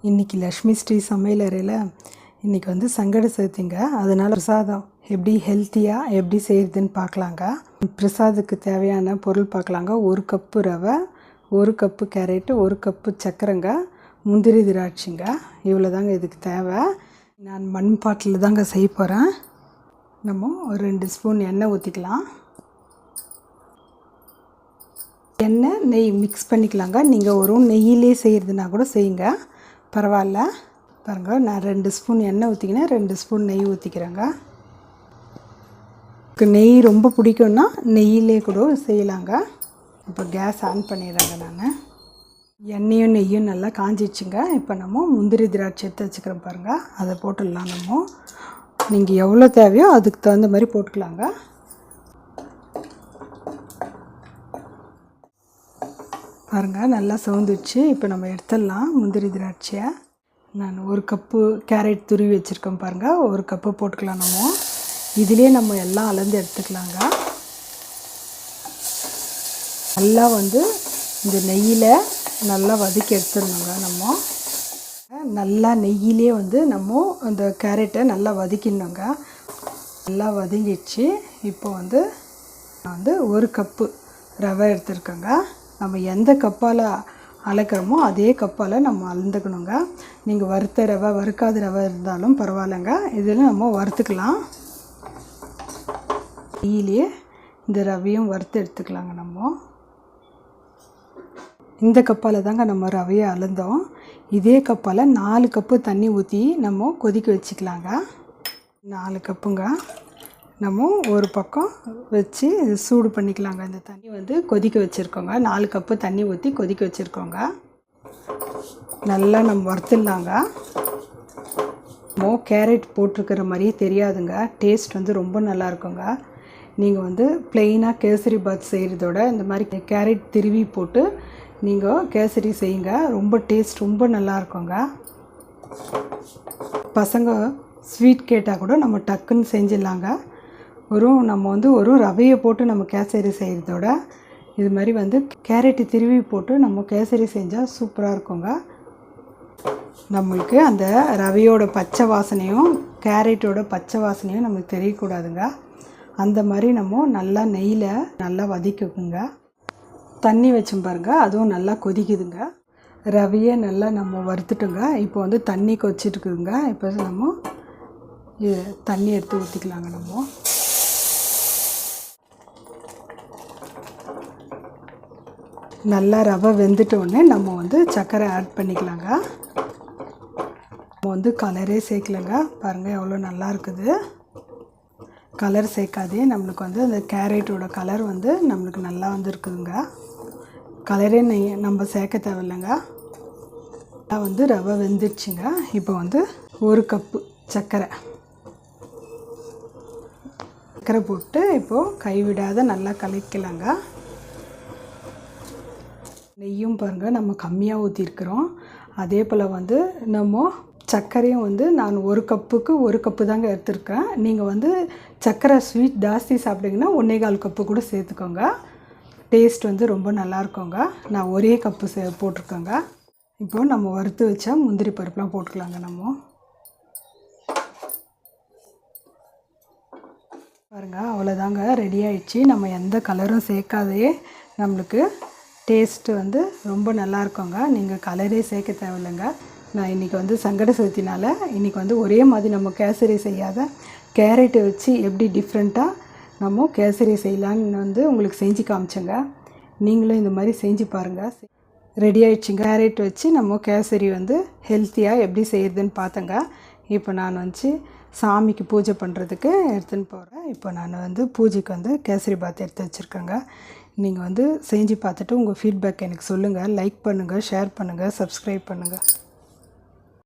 இன்றைக்கி லக்ஷ்மி ஸ்ரீ சமையலறையில் இன்றைக்கி வந்து சங்கட சதுர்த்திங்க. அதனால் பிரசாதம் எப்படி ஹெல்த்தியாக எப்படி செய்கிறதுன்னு பார்க்கலாங்க. பிரசாதத்துக்கு தேவையான பொருள் பார்க்கலாங்க. 1 கப்பு ரவை, 1 கப்பு கேரட்டு, 1 கப்பு சக்கரைங்க, முந்திரி திராட்சைங்க. இவ்வளோ தாங்க இதுக்கு தேவை. நான் மண் பாட்டில் தாங்க செய்ய போகிறேன். நம்ம ஒரு 2 ஸ்பூன் எண்ணெய் ஊற்றிக்கலாம். எண்ணெய் நெய் மிக்ஸ் பண்ணிக்கலாங்க. நீங்கள் ஒரு நெய்யிலே செய்கிறதுனா கூட செய்யுங்க, பரவாயில்ல. பாருங்கள், நான் 2 ஸ்பூன் எண்ணெய் ஊற்றிக்கினேன், 2 ஸ்பூன் நெய் ஊற்றிக்கிறேங்க. நெய் ரொம்ப பிடிக்கும்னா நெய்யிலே கூட செய்யலாங்க. இப்போ கேஸ் ஆன் பண்ணிடுறேங்க. நான் எண்ணெயும் நெய்யும் நல்லா காஞ்சிடுச்சுங்க. இப்போ நம்ம முந்திரி திராட்சை எடுத்து வச்சுக்கிறோம் பாருங்கள், அதை போட்டுடலாம். நம்ம நீங்கள் எவ்வளோ தேவையோ அதுக்கு தகுந்த மாதிரி போட்டுக்கலாங்க. பாருங்கள், நல்லா சவுந்துடுச்சு. இப்போ நம்ம எடுத்துடலாம் முந்திரி திராட்சையை. நான் 1 கப்பு கேரட் துருவி வச்சுருக்கேன் பாருங்கள், 1 கப்பு போட்டுக்கலாம். நம்ம இதிலே நம்ம எல்லாம் அளந்து எடுத்துக்கலாங்க. நல்லா வந்து இந்த நெய்யில் நல்லா வதக்கி எடுத்துடணுங்க. நம்ம நல்லா நெய்யிலே வந்து நம்ம அந்த கேரட்டை நல்லா வதக்கிடணுங்க. நல்லா வதங்கிடுச்சு. இப்போ வந்து நான் வந்து 1 கப்பு ரவை எடுத்துருக்கேங்க. நம்ம எந்த கப்பால் அளக்கிறோமோ அதே கப்பால் நம்ம அளந்துக்கணுங்க. நீங்கள் வறுத்த ரவை வறுக்காத ரவை இருந்தாலும் பரவாயில்லைங்க. இதில் நம்ம வறுத்துக்கலாம். நெய்யிலேயே இந்த ரவையும் வறுத்து எடுத்துக்கலாங்க. நம்ம இந்த கப்பால் தாங்க நம்ம ரவையை அளந்தோம். இதே கப்பால் 4 கப்பு தண்ணி ஊற்றி நம்ம கொதிக்க வச்சுக்கலாங்க. 4 கப்புங்க. நம்ம ஒரு பக்கம் வச்சு சூடு பண்ணிக்கலாங்க. இந்த தண்ணி வந்து கொதிக்க வச்சுருக்கோங்க. 4 கப்பு தண்ணி ஊற்றி கொதிக்க வச்சுருக்கோங்க. நல்லா நம்ம வறுத்துடலாங்க. நம்ம கேரட் போட்டிருக்கிற மாதிரியே தெரியாதுங்க. டேஸ்ட் வந்து ரொம்ப நல்லா இருக்குங்க. நீங்கள் வந்து ப்ளெயினாக கேசரி பாத் செய்கிறதோட இந்த மாதிரி கேரட் திருவி போட்டு நீங்கள் கேசரி செய்யுங்க. ரொம்ப டேஸ்ட் ரொம்ப நல்லா இருக்குங்க. பசங்க ஸ்வீட் கேட்டால் கூட நம்ம டக்குன்னு செஞ்சிடலாங்க. நம்ம வந்து ரவையை போட்டு நம்ம கேசரி செய்கிறதோட இது மாதிரி வந்து கேரட்டு திருவி போட்டு நம்ம கேசரி செஞ்சால் சூப்பராக இருக்குங்க. நம்மளுக்கு அந்த ரவையோட பச்சை வாசனையும் கேரட்டோட பச்சை வாசனையும் நமக்கு தெரியக்கூடாதுங்க. அந்த மாதிரி நம்ம நல்லா நெய்யில் நல்லா வதக்கிக்குங்க. தண்ணி வச்சோம் பாருங்கள், அதுவும் நல்லா கொதிக்குதுங்க. ரவையை நல்லா நம்ம வறுத்துட்டுங்க. இப்போ வந்து தண்ணி கொதிச்சிட்ருக்குதுங்க. இப்போ நம்ம தண்ணி எடுத்து ஊற்றிக்கலாங்க. நம்ம நல்லா ரவை வெந்துட்டோடனே நம்ம வந்து சர்க்கரை ஆட் பண்ணிக்கலாங்க. நம்ம வந்து கலரே சேர்க்கலைங்க. பாருங்கள் எவ்வளோ நல்லா இருக்குது. கலர் சேர்க்காதே நம்மளுக்கு வந்து அந்த கேரட்டோட கலர் வந்து நம்மளுக்கு நல்லா வந்துருக்குதுங்க. கலரே நம்ம சேர்க்க தேவையில்லைங்க. வந்து ரவை வெந்துடுச்சுங்க. இப்போ வந்து 1 கப்பு சர்க்கரை போட்டு இப்போது கைவிடாத நல்லா கலக்கலாங்க. நெய்யும் பாருங்கள் நம்ம கம்மியாக ஊற்றிருக்கிறோம். அதே போல் வந்து நம்ம சர்க்கரையும் வந்து நான் 1 கப்புக்கு 1 கப்பு தாங்க எடுத்துருக்கேன். நீங்கள் வந்து சர்க்கரை ஸ்வீட் ஜாஸ்தி சாப்பிட்டீங்கன்னா 1.25 கப்பு கூட சேர்த்துக்கோங்க. டேஸ்ட் வந்து ரொம்ப நல்லாயிருக்குங்க. நான் 1 கப்பு போட்டிருக்கேங்க. இப்போது நம்ம வறுத்து வச்சா முந்திரி பருப்புலாம் போட்டுக்கலாங்க. நம்ம பாருங்கள், அவ்வளோதாங்க, ரெடி ஆகிடுச்சு. நம்ம எந்த கலரும் சேர்க்காதே நம்மளுக்கு டேஸ்ட்டு வந்து ரொம்ப நல்லாயிருக்குங்க. நீங்கள் கலரே சேர்க்க தேவையில்லைங்க. நான் இன்றைக்கி வந்து சங்கட சதுர்த்தினால் இன்றைக்கி வந்து ஒரே மாதிரி நம்ம கேசரி செய்யாத கேரட்டை வச்சு எப்படி டிஃப்ரெண்ட்டாக நம்ம கேசரி செய்யலான்னு வந்து உங்களுக்கு செஞ்சு காமிச்சேங்க. நீங்களும் இந்த மாதிரி செஞ்சு பாருங்கள். ரெடி ஆகிடுச்சுங்க. கேரட் வச்சு நம்ம கேசரி வந்து ஹெல்த்தியாக எப்படி செய்கிறதுன்னு பார்த்தேங்க. இப்போ நான் வந்து சாமிக்கு பூஜை பண்ணுறதுக்கு எடுத்துன்னு போகிறேன். இப்போ நான் வந்து பூஜைக்கு வந்து கேசரி பாத் எடுத்து வச்சுருக்கேங்க. நீங்கள் வந்து செஞ்சு பார்த்துட்டு உங்கள் ஃபீட்பேக் எனக்கு சொல்லுங்கள். லைக் பண்ணுங்கள், ஷேர் பண்ணுங்கள், சப்ஸ்கிரைப் பண்ணுங்கள்.